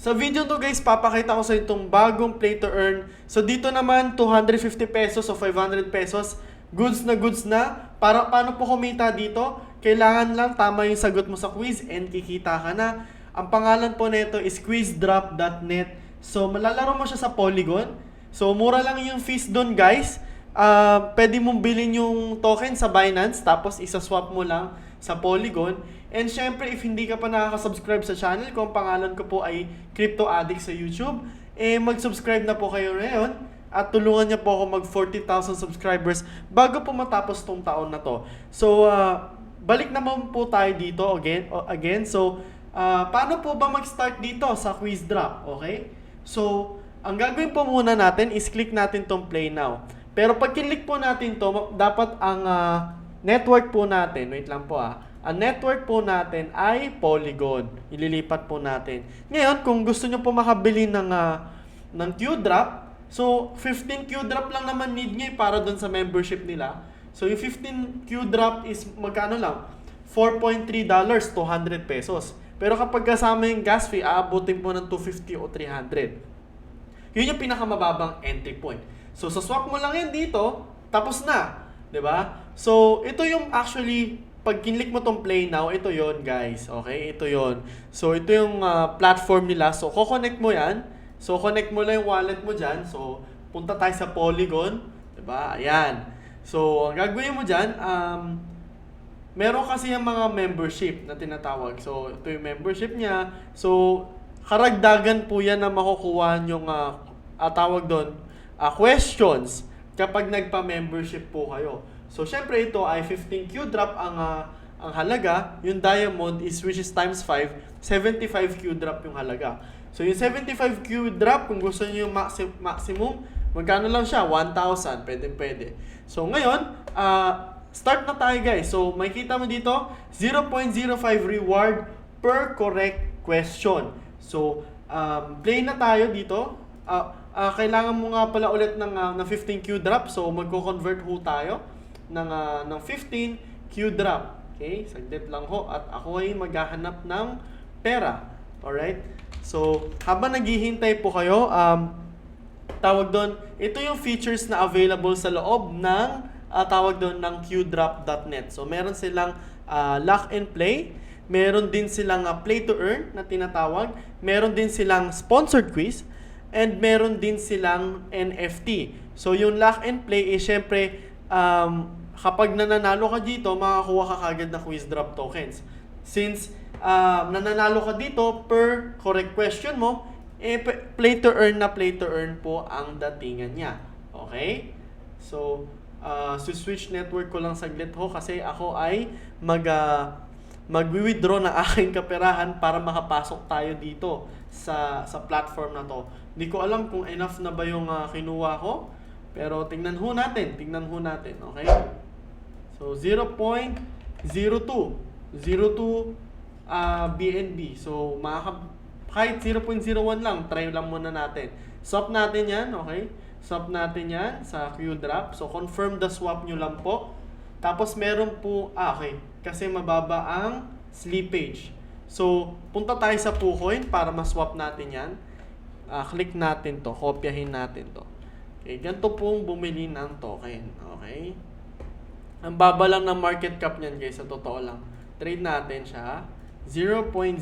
Sa video to guys, papakita ko sa itong bagong play to earn. So dito naman, 250 pesos o 500 pesos. Goods na. Para paano po kumita dito? Kailangan lang tama yung sagot mo sa quiz and kikita ka na. Ang pangalan po nito is quizdrop.net. So malalaro mo siya sa Polygon. So mura lang yung fees doon guys. Pwede mong bilhin yung token sa Binance tapos isa-swap mo lang sa Polygon. And syempre, if hindi ka pa nakaka-subscribe sa channel ko, ang pangalan ko po ay Crypto Addict sa YouTube, mag-subscribe na po kayo ngayon at tulungan niyo po ako mag 40,000 subscribers bago po matapos tong taon na to. So, balik naman po tayo dito again. So, paano po ba mag-start dito sa quiz drop? Okay? So, ang gagawin po muna natin is click natin tong play now. Pero pag kinlik po natin to, dapat ang network po natin, wait lang po ang network po natin ay Polygon. Ililipat po natin. Ngayon, kung gusto nyo po makabili ng Q-Drop, so 15 Q-Drop lang naman need nyo para dun sa membership nila. So yung 15 Q-Drop is magkano lang? $4.3, 200 pesos. Pero kapag kasama yung gas fee, aabutin po ng 250 o 300. Yun yung pinakamababang entry point. So sa swap mo lang yan dito, tapos na. 'Di ba? So ito yung actually, pag kinlik mo tong play now, ito yon guys. Okay? Ito yon. So, ito yung platform nila. So, ko-connect mo yan. So, connect mo lang yung wallet mo dyan. So, punta tayo sa Polygon. Diba? Ayan. So, ang gagawin mo dyan, meron kasi yung mga membership na tinatawag. So, ito yung membership niya. So, karagdagan po yan na makukuha yung tawag doon, questions kapag nagpa-membership po kayo. So, syempre ito ay 15 Q-Drop ang halaga. Yung diamond is, which is times 5, 75 Q-Drop yung halaga. So, yung 75 Q-Drop, kung gusto niyo yung maximum, magkano lang siya? 1,000. Pwede. So, ngayon, start na tayo guys. So, makikita mo dito, 0.05 reward per correct question. So, play na tayo dito. Kailangan mo nga pala ulit ng 15 Q-Drop. So, magko-convert ho tayo ng 15 Q-Drop. Okay? Saglit lang ho. At ako ay maghahanap ng pera. Alright? So, habang naghihintay po kayo, tawag doon, ito yung features na available sa loob ng tawag doon ng qdrop.net. So, meron silang lock and play. Meron din silang play to earn na tinatawag. Meron din silang sponsored quiz. And meron din silang NFT. So, yung lock and play is syempre, kapag nananalo ka dito, makakuha ka kagad na quiz drop tokens. Since nananalo ka dito per correct question mo, play to earn po ang datingan niya. Okay? So, switch network ko lang saglit ho kasi ako ay mag-withdraw ng aking kaperahan para makapasok tayo dito sa platform na to. Hindi ko alam kung enough na ba yung kinuha ko, pero tingnan ho natin, okay? So 0.02 BNB. So kahit 0.01 lang, try lang muna natin. Swap natin 'yan, okay? Swap natin 'yan sa Q-Drop. So confirm the swap nyo lang po. Tapos meron po, okay, kasi mababa ang slippage. So, punta tayo sa PooCoin para ma-swap natin yan. Click natin to, kopyahin natin to. Okay, ganito pong bumili ng token. Okay? Ang baba lang ng market cap niyan guys, sa totoo lang. Trade natin siya, 0.01.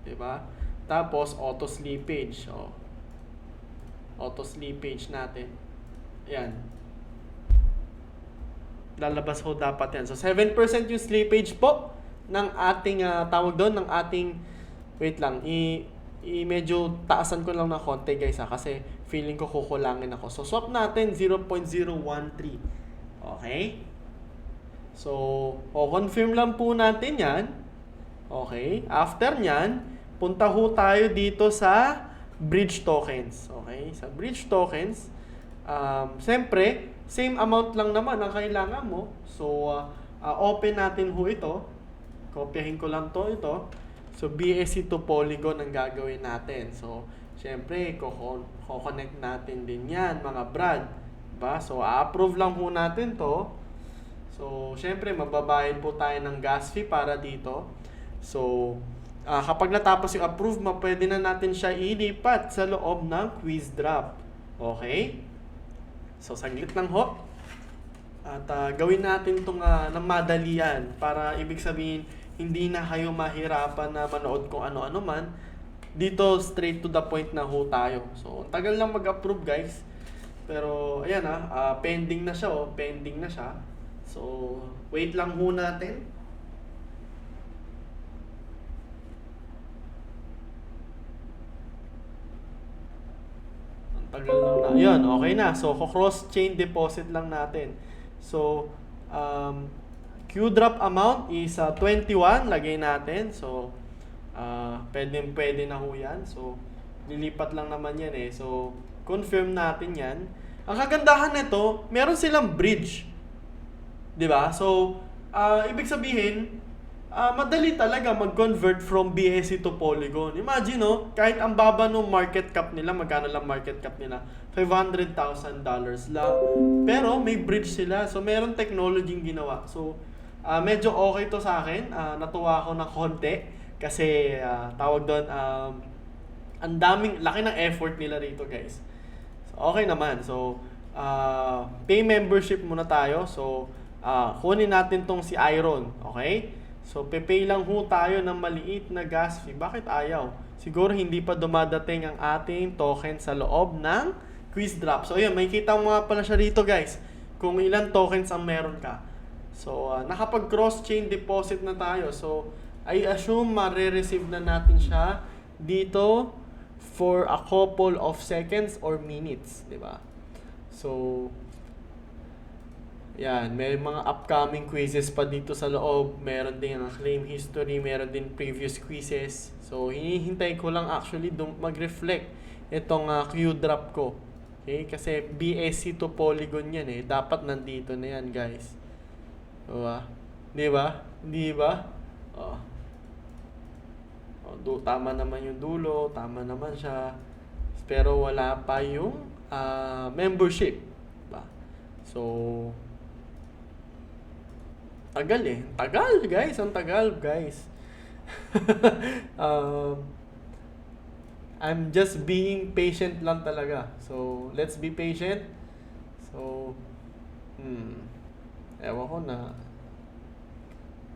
Diba? Tapos, auto slippage. So, auto slippage natin. Ayan. Lalabas ho dapat yan. So, 7% yung slippage po ng ating, tawag doon, ng ating, wait lang, medyo taasan ko lang ng konti guys kasi feeling ko kukulangin ako. So, swap natin 0.013. Okay? So, confirm lang po natin yan. Okay? After nyan, punta ho tayo dito sa bridge tokens. Okay? Sa bridge tokens, siyempre, same amount lang naman ang kailangan mo. So, open natin ho ito. Kopyahin ko lang ito. So, BSC to Polygon ang gagawin natin. So, syempre, ko-connect natin din yan, mga brad. Diba? So, approve lang ho natin to. So, syempre, mababayad po tayo ng gas fee para dito. So, kapag natapos yung approve, pwede na natin siya ilipat sa loob ng quiz drop. Okay? So, saglit lang ho. At gawin natin itong ng madalian para ibig sabihin, hindi na kayo mahirapan na manood kung ano-ano man. Dito, straight to the point na ho tayo. So, tagal lang mag-approve guys. Pero, ayan pending na siya pending na siya. So, wait lang ho natin. Ang tagal lang na. Ayan, okay na. So, cross-chain deposit lang natin. So, Q-drop amount is 21, lagay natin. So, pwede na ho yan. So, lilipat lang naman yan So, confirm natin yan. Ang kagandahan nito, meron silang bridge. 'Di ba? So, ibig sabihin, madali talaga mag-convert from BSC to Polygon. Imagine, kahit ang baba ng market cap nila, magkano lang market cap nila? $500,000 lang. Pero may bridge sila. So, meron technology ginawa. So, medyo okay to sa akin. Natuwa ako ng konti. Kasi, tawag doon, ang laki ng effort nila rito, guys. So, okay naman. So, pay membership muna tayo. So, kunin natin tong si Iron. Okay? So, pay lang ho tayo ng maliit na gas fee. Bakit ayaw? Siguro hindi pa dumadating ang ating token sa loob ng quiz drop. So, ayun, makikita mo nga pala siya rito, guys. Kung ilan tokens ang meron ka. So, nakapag cross-chain deposit na tayo. So, I assume mare-receive na natin siya dito for a couple of seconds or minutes, di ba? So, yan, may mga upcoming quizzes pa dito sa loob. Meron din ang claim history, meron din previous quizzes. So, hinihintay ko lang actually mag-reflect itong Q-drop ko. Okay? Kasi BSC to Polygon yan Dapat nandito na yan, guys. Diba? Diba? Diba? Tama naman yung dulo, tama naman siya. Pero wala pa yung membership. Diba? So, tagal Tagal, guys. Ang tagal, guys. I'm just being patient lang talaga. So, let's be patient. So, ewan ko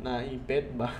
naipit ba?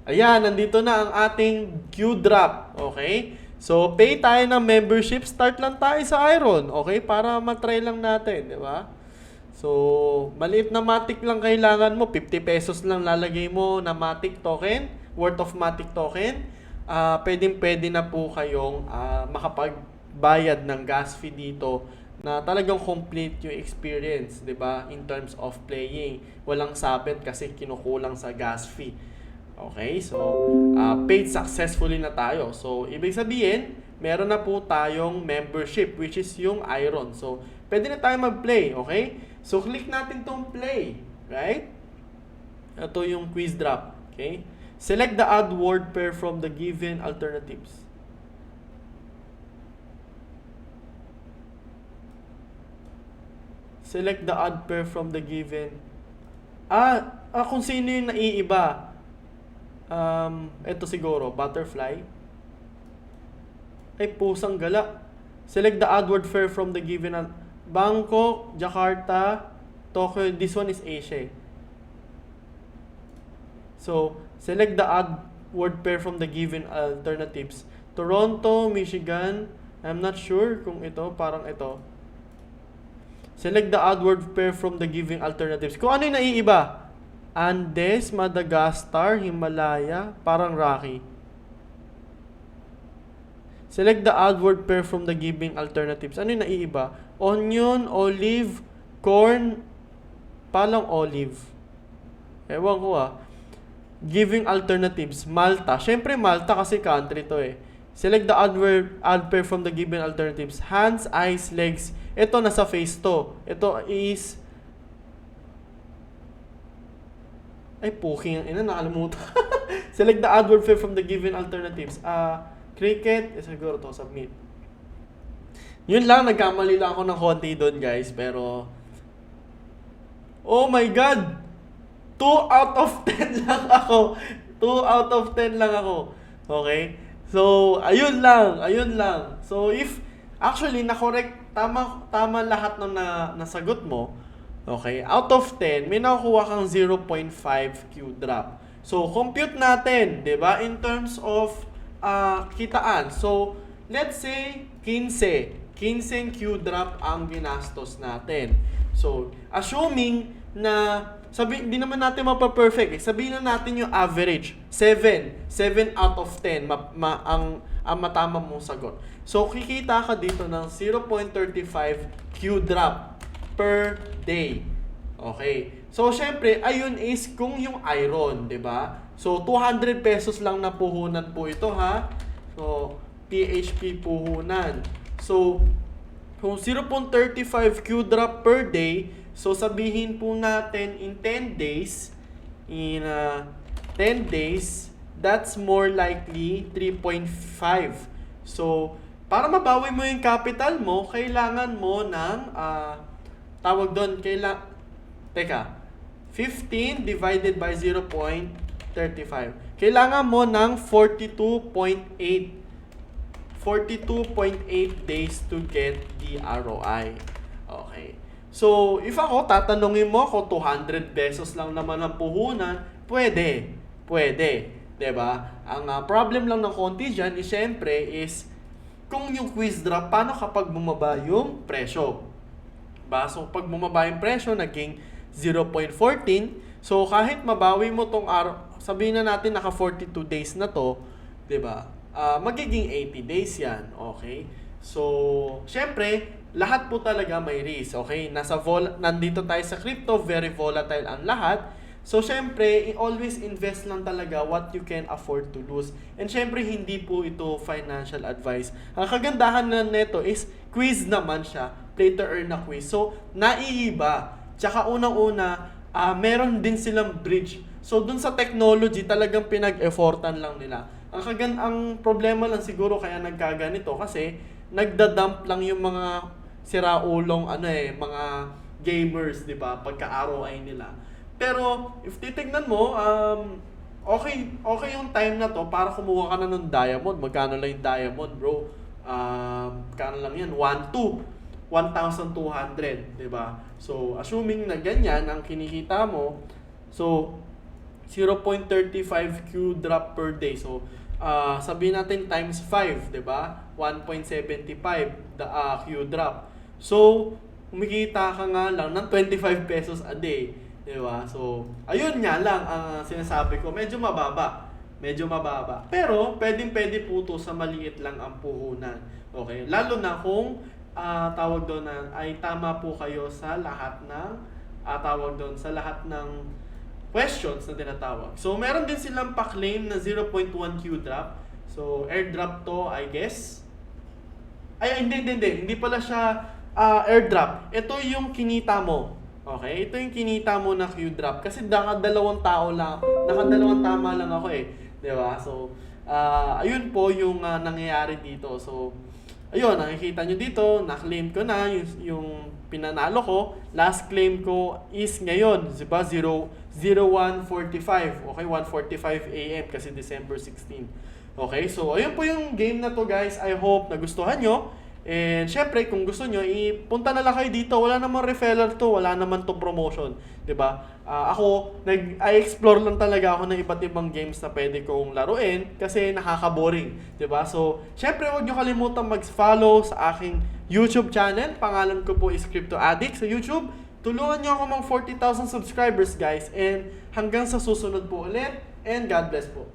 Ayan, nandito na ang ating Q-drop. Okay? So, pay tayo ng membership. Start lang tayo sa Iron. Okay? Para matry lang natin. Di ba? So, maliit na Matic lang kailangan mo. 50 pesos lang lalagay mo na Matic token. Worth of Matic token. Pwede na po kayong makapagbayad ng gas fee dito na talagang complete yung experience. Di ba? In terms of playing. Walang sabit kasi kinukulang sa gas fee. Okay, so paid successfully na tayo. So, ibig sabihin, meron na po tayong membership which is yung Iron. So, pwede na tayo mag-play, okay? So, click natin tong play, right? Ito yung quiz drop, okay? Select the odd word pair from the given alternatives. Select the odd pair from the given. Kung sino yung naiiba. Ito siguro, butterfly. Ay, pusang gala. Select the odd word pair from the given Bangkok, Jakarta, Tokyo. This one is Asia. So, select the odd word pair from the given alternatives. Toronto, Michigan. I'm not sure kung ito, parang ito. Select the odd word pair from the given alternatives. Kung ano yung naiiba? Andes, Madagascar, Himalaya, parang Rocky. Select the odd word pair from the given alternatives. Ano yung naiiba? Onion, olive, corn, palang olive. Ewan ko Giving alternatives. Malta. Siyempre Malta kasi country to Select the odd pair from the given alternatives. Hands, eyes, legs. Ito nasa face to. Ito is nakalimutan. Select the odd word pair from the given alternatives. Cricket, siguro to, submit. Yun lang, nagkamali lang ako ng konti doon, guys. Pero, oh my God! 2 out of 10 lang ako. 2 out of 10 lang ako. Okay? So, ayun lang, ayun lang. So, if actually na-correct, tama lahat ng nasagot mo, okay, out of 10, may nakukuha kang 0.5 Q drop. So, compute natin, di ba, in terms of kitaan. So, let's say, 15 Q drop ang ginastos natin. So, assuming na, hindi naman natin mapa-perfect. Sabihin na natin yung average. 7 out of 10 ang matama mong sagot. So, kikita ka dito ng 0.35 Q drop per day. Okay. So, syempre, ayun is kung yung iron, di ba? So, 200 pesos lang na puhunan po ito, ha? So, PHP puhunan. So, kung 0.35 Q drop per day, so sabihin po natin in 10 days, that's more likely 3.5. So, para mabawi mo yung capital mo, kailangan mo ng, tawag doon, 15 divided by 0.35. Kailangan mo ng 42.8 days to get the ROI. Okay. So, if ako, tatanungin mo ako, 200 pesos lang naman ang puhunan, pwede. Diba? Ang problem lang ng konti dyan is, syempre, is kung yung quiz drop, paano kapag bumaba yung presyo? Diba? So, pag bumaba yung presyo, naging 0.14. So, kahit mabawi mo tong sabihin na natin naka 42 days na to, diba? Magiging 80 days yan. Okay? So, syempre, lahat po talaga may risk. Okay? Nandito tayo sa crypto, very volatile ang lahat. So, syempre, always invest lang talaga what you can afford to lose. And syempre, hindi po ito financial advice. Ang kagandahan na neto is quiz naman siya. Play to earn na quiz. So, naiiba. Tsaka unang-una, meron din silang bridge. So, dun sa technology, talagang pinag-effortan lang nila. Ang problema lang siguro kaya nagkaganito kasi nagda-dump lang yung mga siraulong mga gamers, 'di ba? Pagka-ROI nila. Pero if titignan mo, okay yung time na to para kumuha ka na ng diamond. Magkano lang yung diamond, bro? Magkano lang yan? 1,200, 'di ba? So, assuming na ganyan ang kinikita mo, so 0.35 Q drop per day. So, sabihin natin times 5, 'di ba? 1.75 Q drop. So, kumikita ka nga lang ng 25 pesos a day, 'di ba? So, ayun nga lang ang sinasabi ko, medyo mababa. Pero pwede po to sa maliit lang ang puhunan. Okay? Lalo na kung tawag doon ay tama po kayo sa lahat ng sa lahat ng questions na tinatawag. So, meron din silang pa-claim na 0.1 Q drop. So, airdrop to, I guess. Hindi pala siya airdrop. Ito yung kinita mo. Okay? Ito yung kinita mo na Q drop. Kasi nakadalawang tama lang ako eh. Diba? So, ayun po yung nangyayari dito. So, ayun, nakikita nyo dito, na-claim ko na yung pinanalo ko. Last claim ko is ngayon, diba? 01:45. Okay, 1:45 AM kasi December 16. Okay, so ayun po yung game na to, guys. I hope nagustuhan nyo. And syempre, kung gusto nyo, ipunta na lang kayo dito. Wala namang referral to, wala naman to promotion. 'Di ba? Ako, I-explore lang talaga ako ng iba't ibang games na pwede kong laruin kasi nakaka-boring. 'Di ba? So, syempre, huwag nyo kalimutan mag-follow sa aking YouTube channel. Pangalan ko po is Crypto Addict sa YouTube. Tulungan nyo ako mang 40,000 subscribers, guys. And hanggang sa susunod po ulit. And God bless po.